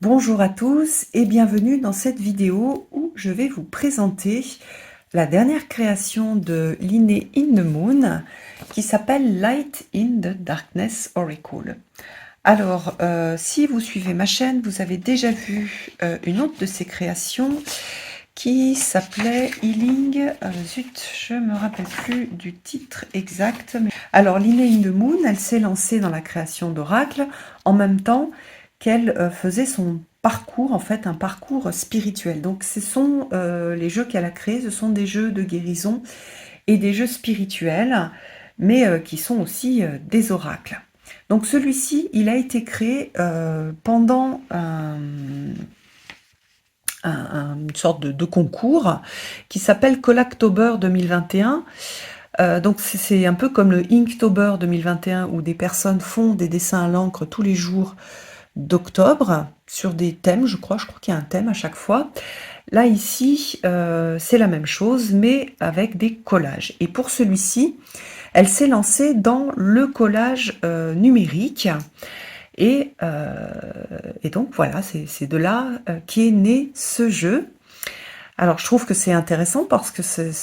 Bonjour à tous et bienvenue dans cette vidéo où je vais vous présenter la dernière création de Linné in the Moon qui s'appelle Light in the Darkness Oracle. Alors, si vous suivez ma chaîne, vous avez déjà vu une autre de ses créations qui s'appelait Healing. Zut, je me rappelle plus du titre exact. Alors, Linné in the Moon, elle s'est lancée dans la création d'oracles en même temps qu'elle faisait son parcours, en fait, un parcours spirituel. Donc, ce sont les jeux qu'elle a créés, ce sont des jeux de guérison et des jeux spirituels, mais qui sont aussi des oracles. Donc, celui-ci, il a été créé pendant une sorte de concours qui s'appelle Colactober 2021. Donc c'est un peu comme le Inktober 2021 où des personnes font des dessins à l'encre tous les jours d'octobre sur des thèmes, je crois qu'il y a un thème à chaque fois. Là ici, c'est la même chose, mais avec des collages. Et pour celui-ci, elle s'est lancée dans le collage numérique. Et donc voilà, c'est de là qu'est né ce jeu. Alors je trouve que c'est intéressant parce que c'est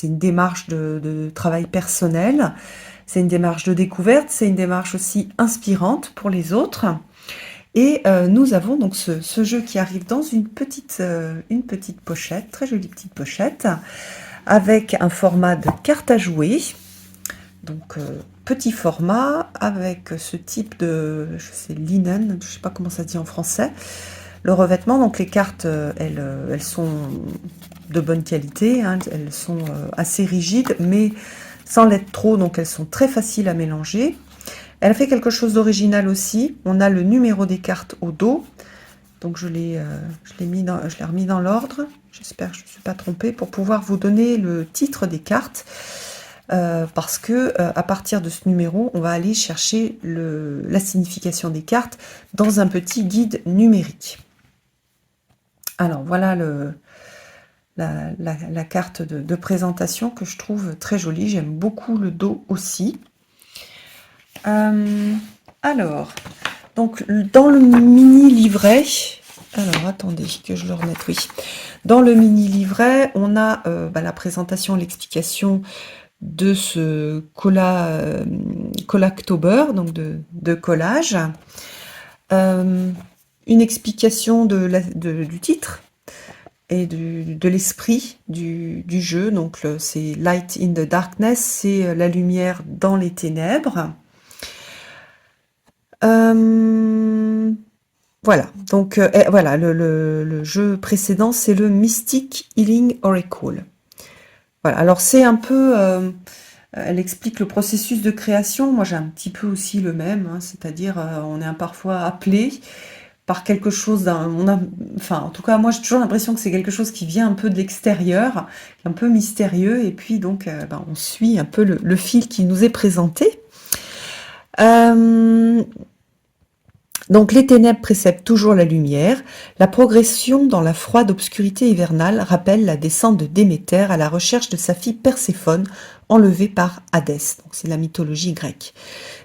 une démarche de travail personnel, c'est une démarche de découverte, c'est une démarche aussi inspirante pour les autres. Et nous avons donc ce jeu qui arrive dans une petite pochette, très jolie petite pochette, avec un format de carte à jouer. Donc petit format avec ce type de, c'est linen, je sais pas comment ça se dit en français. Le revêtement, donc les cartes, elles sont de bonne qualité, hein, elles sont assez rigides, mais sans l'être trop, donc elles sont très faciles à mélanger. Elle fait quelque chose d'original aussi. On a le numéro des cartes au dos, donc je l'ai remis dans l'ordre. J'espère que je ne me suis pas trompée pour pouvoir vous donner le titre des cartes. Parce que à partir de ce numéro, on va aller chercher la signification des cartes dans un petit guide numérique. Alors voilà la carte de présentation que je trouve très jolie. J'aime beaucoup le dos aussi. Alors, donc dans le mini livret, alors attendez que je le remette, oui. Dans le mini livret, on a la présentation, l'explication de ce Colactober, donc de collage, une explication du titre et de l'esprit du jeu. Donc c'est Light in the Darkness, c'est la lumière dans les ténèbres. Voilà, donc voilà, le jeu précédent, c'est le Mystic Healing Oracle. Voilà, alors c'est un peu, elle explique le processus de création. Moi, j'ai un petit peu aussi le même, hein, c'est-à-dire on est parfois appelé par quelque chose enfin, en tout cas, moi, j'ai toujours l'impression que c'est quelque chose qui vient un peu de l'extérieur, un peu mystérieux, et puis donc, on suit un peu le fil qui nous est présenté. Donc les ténèbres précèdent toujours la lumière. La progression dans la froide obscurité hivernale rappelle la descente de Déméter à la recherche de sa fille Perséphone, enlevée par Hadès. Donc c'est la mythologie grecque.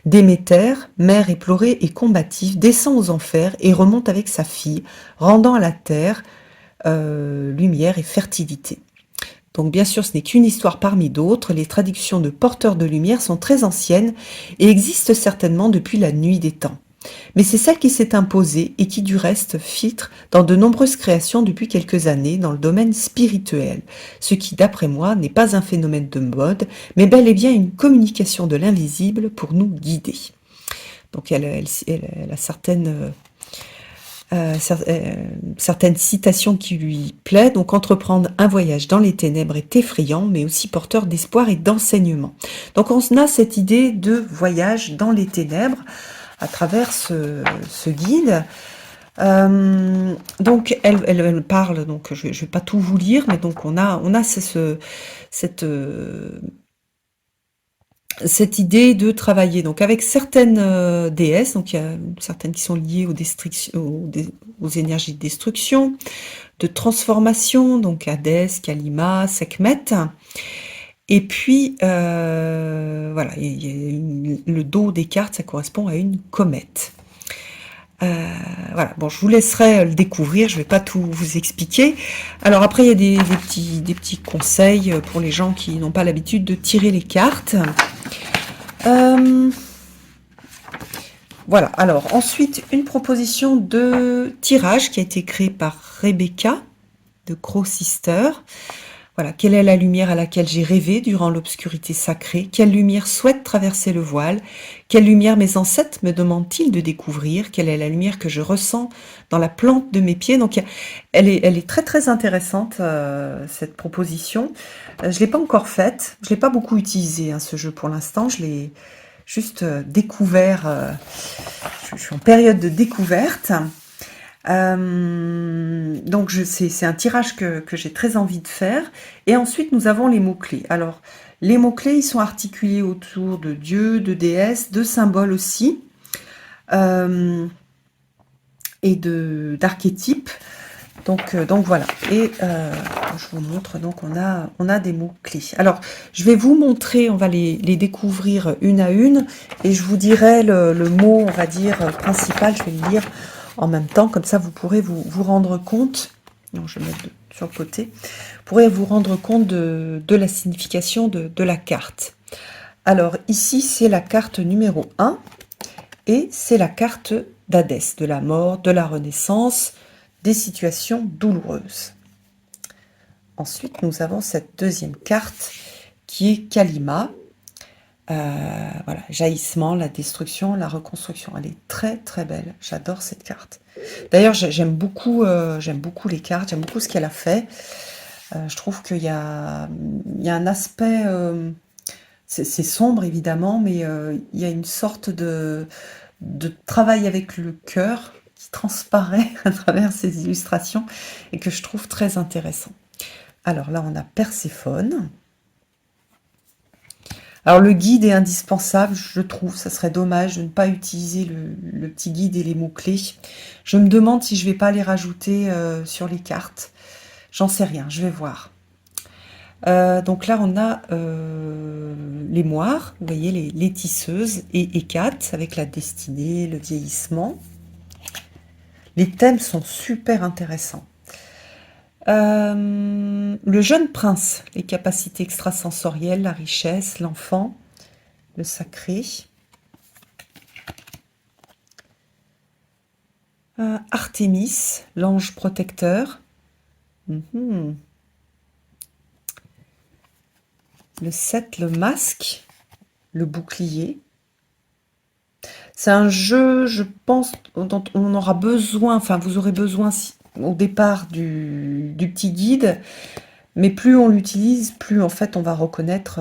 Déméter, mère éplorée et combative, descend aux enfers et remonte avec sa fille, rendant à la terre lumière et fertilité. Donc bien sûr, ce n'est qu'une histoire parmi d'autres. Les traductions de porteurs de lumière sont très anciennes et existent certainement depuis la nuit des temps. Mais c'est celle qui s'est imposée et qui du reste filtre dans de nombreuses créations depuis quelques années dans le domaine spirituel, ce qui d'après moi n'est pas un phénomène de mode, mais bel et bien une communication de l'invisible pour nous guider. Donc elle a certaines citations qui lui plaisent. Donc entreprendre un voyage dans les ténèbres est effrayant, mais aussi porteur d'espoir et d'enseignement. Donc on a cette idée de voyage dans les ténèbres à travers ce guide. Donc elle parle, donc je vais pas tout vous lire, mais donc on a cette idée de travailler donc avec certaines déesses, donc il y a certaines qui sont liées aux énergies de destruction, de transformation, donc Hadès, Kalima, Sekhmet. Et puis, voilà, le dos des cartes, ça correspond à une comète. voilà, bon, je vous laisserai le découvrir, je vais pas tout vous expliquer. Alors après, il y a des petits conseils pour les gens qui n'ont pas l'habitude de tirer les cartes. Voilà, alors ensuite, une proposition de tirage qui a été créée par Rebecca de Crow Sister. Voilà, quelle est la lumière à laquelle j'ai rêvé durant l'obscurité sacrée? Quelle lumière souhaite traverser le voile? Quelle lumière mes ancêtres me demandent-ils de découvrir? Quelle est la lumière que je ressens dans la plante de mes pieds? Donc, elle est très très intéressante, cette proposition. Je ne l'ai pas encore faite, je ne l'ai pas beaucoup utilisé, hein, ce jeu pour l'instant, je l'ai juste découvert, je suis en période de découverte. Donc c'est un tirage que j'ai très envie de faire. Et ensuite, nous avons les mots-clés. Alors, les mots-clés, ils sont articulés autour de Dieu, de déesse, de symboles aussi, et d'archétypes. Donc voilà. Et je vous montre, donc on a des mots-clés. Alors, je vais vous montrer, on va les découvrir une à une, et je vous dirai le mot, on va dire, principal, je vais le lire en même temps, comme ça vous pourrez vous rendre compte, non, je vais mettre sur le côté, vous pourrez vous rendre compte de la signification de la carte. Alors ici, c'est la carte numéro 1, et c'est la carte d'Hadès, de la mort, de la renaissance, des situations douloureuses. Ensuite, nous avons cette deuxième carte qui est Kalima. Voilà, jaillissement, la destruction, la reconstruction. Elle est très très belle. J'adore cette carte. D'ailleurs, j'aime beaucoup les cartes. J'aime beaucoup ce qu'elle a fait. Je trouve qu'il y a un aspect. C'est sombre évidemment, mais il y a une sorte de travail avec le cœur qui transparaît à travers ces illustrations et que je trouve très intéressant. Alors là, on a Perséphone. Alors le guide est indispensable, je trouve. Ça serait dommage de ne pas utiliser le petit guide et les mots-clés. Je me demande si je ne vais pas les rajouter sur les cartes. J'en sais rien, je vais voir. Donc là, on a les moires, vous voyez, les tisseuses, et Hécate, avec la destinée, le vieillissement. Les thèmes sont super intéressants. Le jeune prince, les capacités extrasensorielles, la richesse, l'enfant, le sacré. Artémis, l'ange protecteur. Le 7, le masque, le bouclier. C'est un jeu, je pense, dont on aura besoin, enfin vous aurez besoin au départ du petit guide, mais plus on l'utilise, plus en fait on va reconnaître,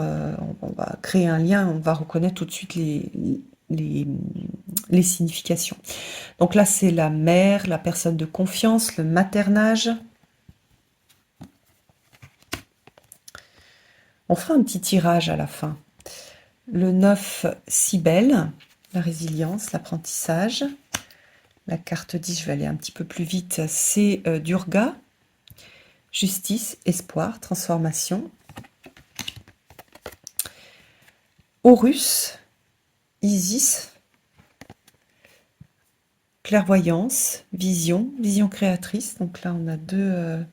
on va créer un lien, on va reconnaître tout de suite les significations. Donc là c'est la mère, la personne de confiance, le maternage. On fera un petit tirage à la fin. Le 9, Cybèle, la résilience, l'apprentissage. La carte 10, je vais aller un petit peu plus vite, c'est Durga, justice, espoir, transformation. Horus, Isis, clairvoyance, vision, vision créatrice. Donc là, on a deux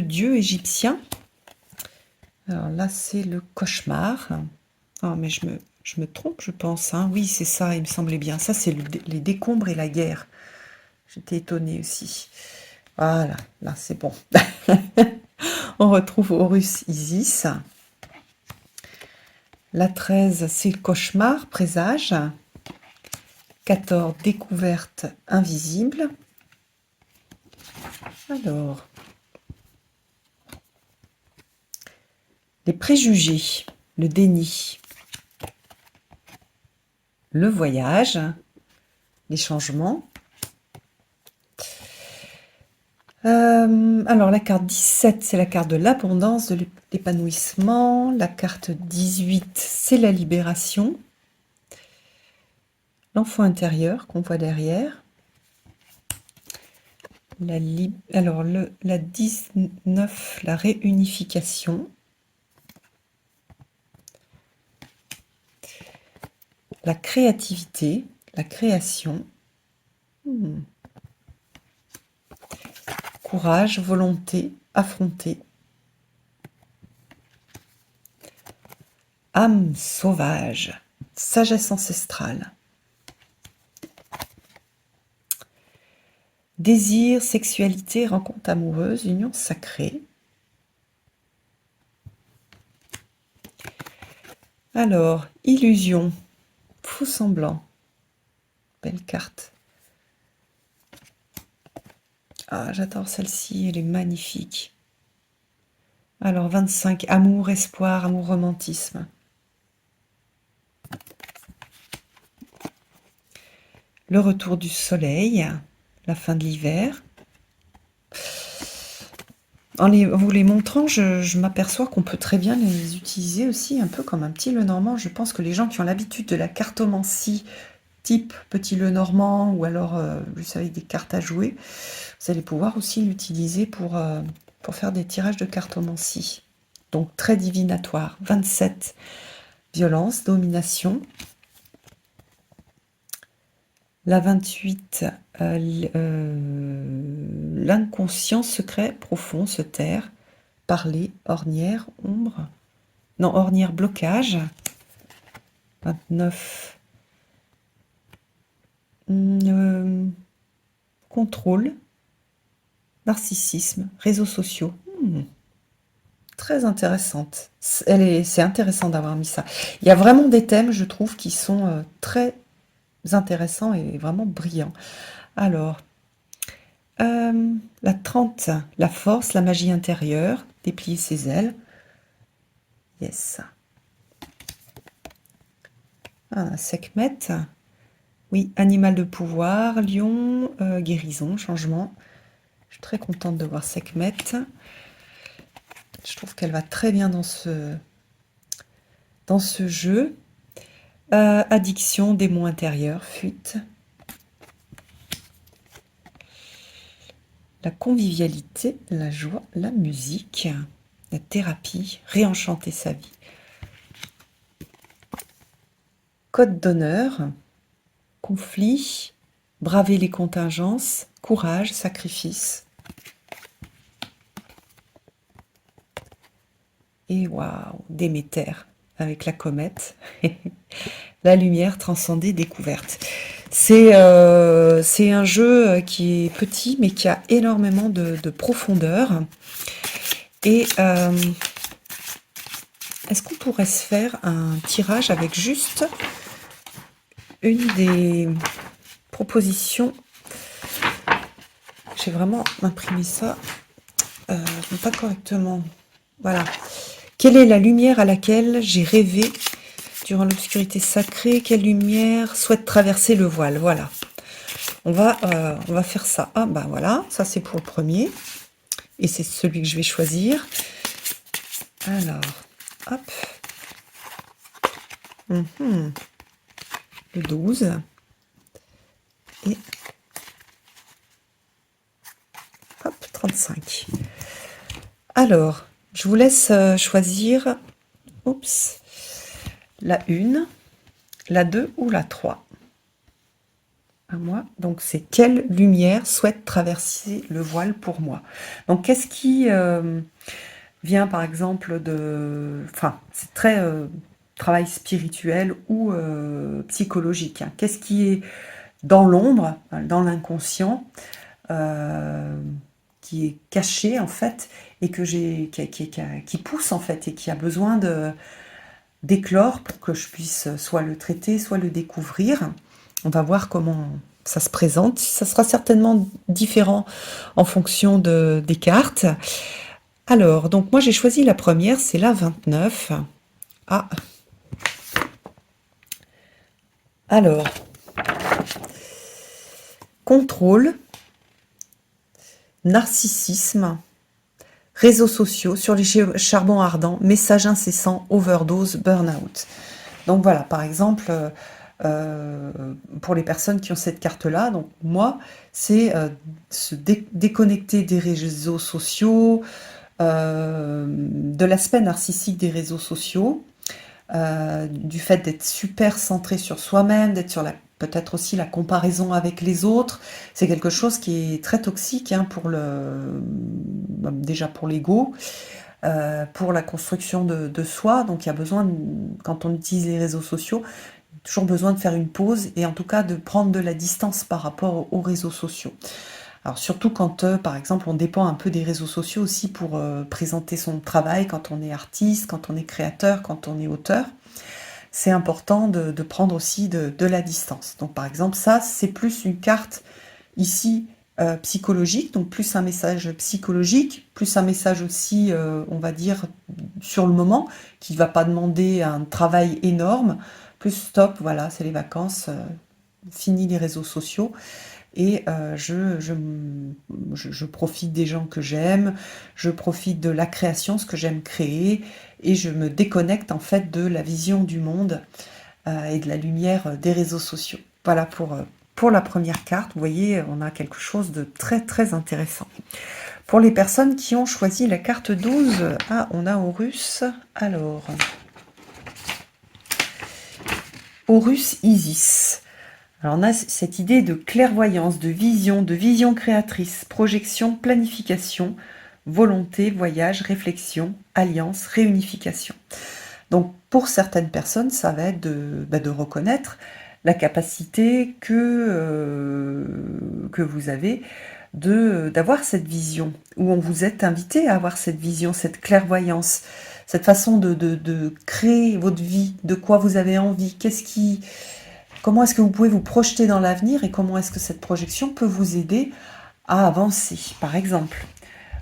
dieux égyptiens. Alors là, c'est le cauchemar. Oh, mais je me trompe, je pense. Hein. Oui, c'est ça, il me semblait bien. Ça, c'est les décombres et la guerre. J'étais étonnée aussi. Voilà, là, c'est bon. On retrouve Horus, Isis. La 13, c'est le cauchemar, présage. 14, découverte invisible. Alors, les préjugés, le déni, le voyage, les changements. Alors, la carte 17, c'est la carte de l'abondance, de l'épanouissement. La carte 18, c'est la libération. L'enfant intérieur qu'on voit derrière. Alors, la 19, la réunification. La créativité. la création, courage, volonté, affronter, âme sauvage, sagesse ancestrale, désir, sexualité, rencontre amoureuse, union sacrée. Alors, illusion, faux semblant, belle carte. Ah, j'adore celle-ci, elle est magnifique. Alors, 25, amour, espoir, amour, romantisme. Le retour du soleil, la fin de l'hiver. En vous les montrant, je m'aperçois qu'on peut très bien les utiliser aussi un peu comme un petit Lenormand. Je pense que les gens qui ont l'habitude de la cartomancie type petit Lenormand ou alors, vous savez, des cartes à jouer, vous allez pouvoir aussi l'utiliser pour faire des tirages de cartomancie. Donc très divinatoire. 27, violence, domination. La 28, l'inconscient secret profond se taire, parler, ornière, ombre. Non, ornière, blocage. 29, contrôle, narcissisme, réseaux sociaux. Très intéressante. C'est intéressant d'avoir mis ça. Il y a vraiment des thèmes, je trouve, qui sont très intéressants et vraiment brillants. Alors, la 30, la force, la magie intérieure, déplier ses ailes. Yes. Ah, Sekhmet. Oui, animal de pouvoir, lion, guérison, changement. Je suis très contente de voir Sekhmet. Je trouve qu'elle va très bien dans ce jeu. Addiction, démon intérieur, fuite. La convivialité, la joie, la musique, la thérapie, réenchanter sa vie. Code d'honneur, conflit, braver les contingences, courage, sacrifice. Et waouh, Déméter avec la comète. La lumière transcendée, découverte. C'est un jeu qui est petit, mais qui a énormément de profondeur. Et est-ce qu'on pourrait se faire un tirage avec juste une des propositions? J'ai vraiment imprimé ça, pas correctement. Voilà. Quelle est la lumière à laquelle j'ai rêvé durant l'obscurité sacrée? Quelle lumière souhaite traverser le voile? Voilà. On va faire ça. Ah, bah voilà, ça c'est pour le premier. Et c'est celui que je vais choisir. Alors, hop. Le 12. Et hop, 35. Alors, je vous laisse choisir, oups, la 1, la 2 ou la 3. À moi. Donc, c'est quelle lumière souhaite traverser le voile pour moi? Donc, qu'est-ce qui vient, par exemple, de... Enfin, c'est très travail spirituel ou psychologique. Hein. Qu'est-ce qui est dans l'ombre, dans l'inconscient, qui est caché, en fait, et qui pousse, en fait, et qui a besoin d'éclore pour que je puisse soit le traiter, soit le découvrir. On va voir comment ça se présente. Ça sera certainement différent en fonction des cartes. Alors, donc moi j'ai choisi la première, c'est la 29. Ah. Alors, contrôle, narcissisme, réseaux sociaux, sur les charbons ardents, messages incessants, overdose, burn-out. Donc voilà, par exemple, pour les personnes qui ont cette carte-là, donc moi, c'est se déconnecter des réseaux sociaux, de l'aspect narcissique des réseaux sociaux, du fait d'être super centré sur soi-même, d'être sur la peut-être aussi la comparaison avec les autres. C'est quelque chose qui est très toxique, hein, déjà pour l'ego, pour la construction de soi. Donc il y a besoin, quand on utilise les réseaux sociaux, toujours besoin de faire une pause et en tout cas de prendre de la distance par rapport aux réseaux sociaux. Alors surtout quand, par exemple, on dépend un peu des réseaux sociaux aussi pour présenter son travail, quand on est artiste, quand on est créateur, quand on est auteur, c'est important de prendre aussi de la distance. Donc par exemple, ça, c'est plus une carte ici psychologique, donc plus un message psychologique, plus un message aussi, on va dire, sur le moment, qui ne va pas demander un travail énorme, plus stop, voilà, c'est les vacances, fini les réseaux sociaux, et je profite des gens que j'aime, je profite de la création, ce que j'aime créer, et je me déconnecte en fait de la vision du monde et de la lumière des réseaux sociaux. Voilà pour la première carte. Vous voyez, on a quelque chose de très très intéressant. Pour les personnes qui ont choisi la carte 12, ah, on a Horus. Alors, Horus Isis. Alors on a cette idée de clairvoyance, de vision créatrice, projection, planification, volonté, voyage, réflexion, alliance, réunification. Donc pour certaines personnes, ça va être de reconnaître la capacité que vous avez d'avoir cette vision, où on vous êtes invité à avoir cette vision, cette clairvoyance, cette façon de créer votre vie, de quoi vous avez envie, comment est-ce que vous pouvez vous projeter dans l'avenir et comment est-ce que cette projection peut vous aider à avancer, par exemple.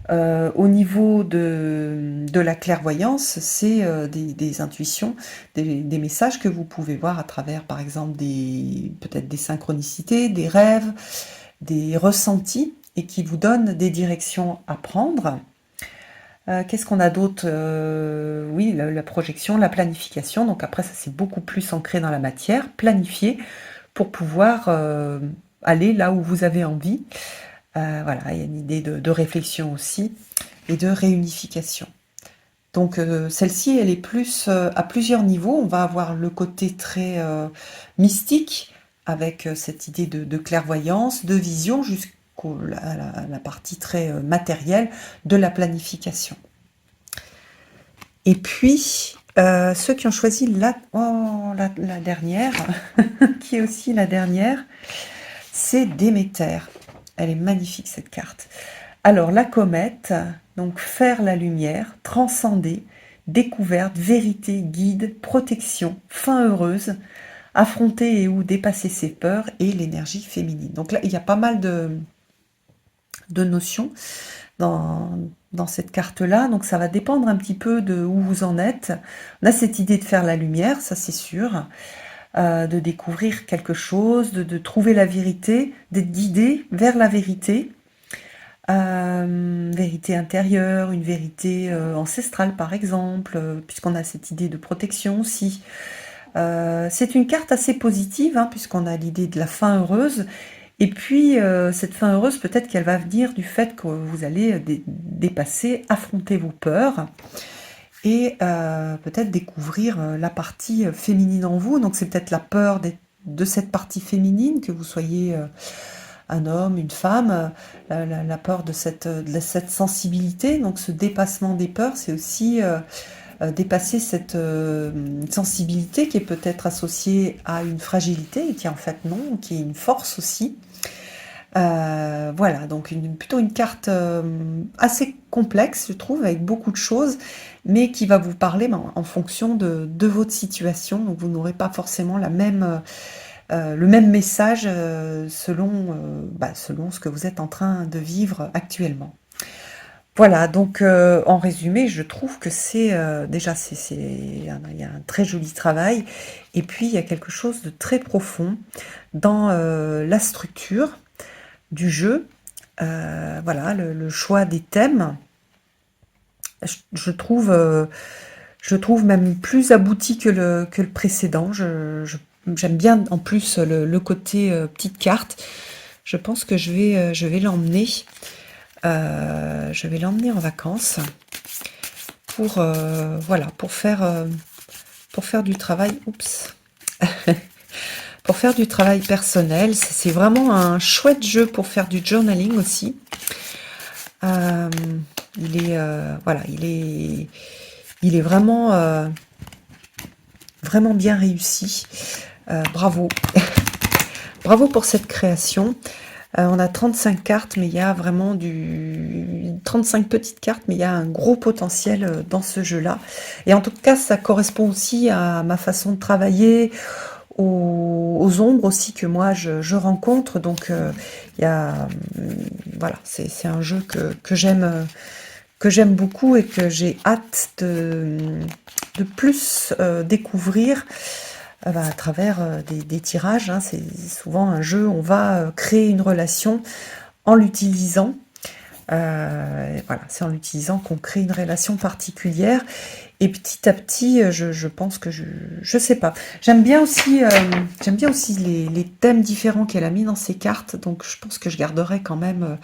Au niveau de la clairvoyance, c'est des intuitions, des messages que vous pouvez voir à travers, par exemple, peut-être des synchronicités, des rêves, des ressentis, et qui vous donnent des directions à prendre. Qu'est-ce qu'on a d'autre? Oui, la projection, la planification. Donc après, ça c'est beaucoup plus ancré dans la matière. Planifier pour pouvoir aller là où vous avez envie. Voilà, il y a une idée de réflexion aussi et de réunification. Donc celle-ci, elle est plus à plusieurs niveaux. On va avoir le côté très mystique avec cette idée de clairvoyance, de vision, jusqu'à la partie très matérielle de la planification. Et puis, ceux qui ont choisi la dernière, qui est aussi la dernière, c'est Déméter. Elle est magnifique cette carte. Alors la comète, donc faire la lumière, transcender, découverte, vérité, guide, protection, fin heureuse, affronter et ou dépasser ses peurs et l'énergie féminine. Donc là, il y a pas mal de notions dans cette carte-là, donc ça va dépendre un petit peu de où vous en êtes. On a cette idée de faire la lumière, ça c'est sûr, de découvrir quelque chose, de trouver la vérité, d'être guidé vers la vérité, vérité intérieure, une vérité ancestrale par exemple, puisqu'on a cette idée de protection aussi. C'est une carte assez positive, hein, puisqu'on a l'idée de la fin heureuse. Et puis, cette fin heureuse, peut-être qu'elle va venir du fait que vous allez dépasser, affronter vos peurs et peut-être découvrir la partie féminine en vous. Donc, c'est peut-être la peur de cette partie féminine, que vous soyez un homme, une femme, la peur de cette sensibilité. Donc, ce dépassement des peurs, c'est aussi dépasser cette sensibilité qui est peut-être associée à une fragilité et qui en fait non, qui est une force aussi. Voilà, donc plutôt une carte assez complexe, je trouve, avec beaucoup de choses, mais qui va vous parler en fonction de votre situation. Donc vous n'aurez pas forcément le même message selon ce que vous êtes en train de vivre actuellement. Voilà, donc en résumé, je trouve que déjà, il y a un très joli travail, et puis il y a quelque chose de très profond dans la structure du jeu. Voilà, le choix des thèmes, je trouve même plus abouti que le précédent. J'aime bien en plus le côté petite carte. Je pense que je vais l'emmener. Je vais l'emmener en vacances voilà, pour faire du travail. Oups. pour faire du travail personnel. C'est vraiment un chouette jeu pour faire du journaling aussi. Euh, voilà, il est vraiment, vraiment bien réussi. Bravo. Bravo pour cette création. On a 35 cartes, mais il y a vraiment 35 petites cartes, mais il y a un gros potentiel dans ce jeu-là. Et en tout cas, ça correspond aussi à ma façon de travailler, aux ombres aussi que moi je rencontre. Donc, il y a, voilà, c'est un jeu que j'aime beaucoup et que j'ai hâte de plus découvrir à travers des tirages. Hein. C'est souvent un jeu, on va créer une relation en l'utilisant. Voilà, c'est en l'utilisant qu'on crée une relation particulière. Et petit à petit, je pense que je sais pas. J'aime bien aussi les thèmes différents qu'elle a mis dans ses cartes. Donc je pense que je garderai quand même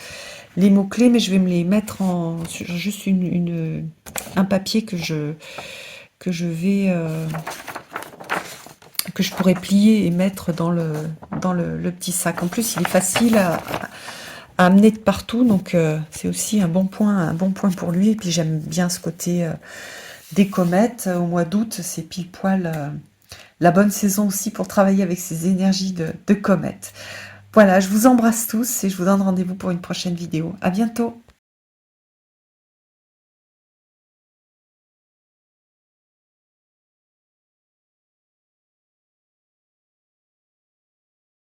les mots-clés, mais je vais me les mettre sur juste un papier que je pourrais plier et mettre dans le petit sac. En plus, il est facile à amener de partout, donc c'est aussi un bon point pour lui. Et puis j'aime bien ce côté des comètes. Au mois d'août, c'est pile poil la bonne saison aussi pour travailler avec ces énergies de comètes. Voilà, je vous embrasse tous et je vous donne rendez-vous pour une prochaine vidéo. À bientôt!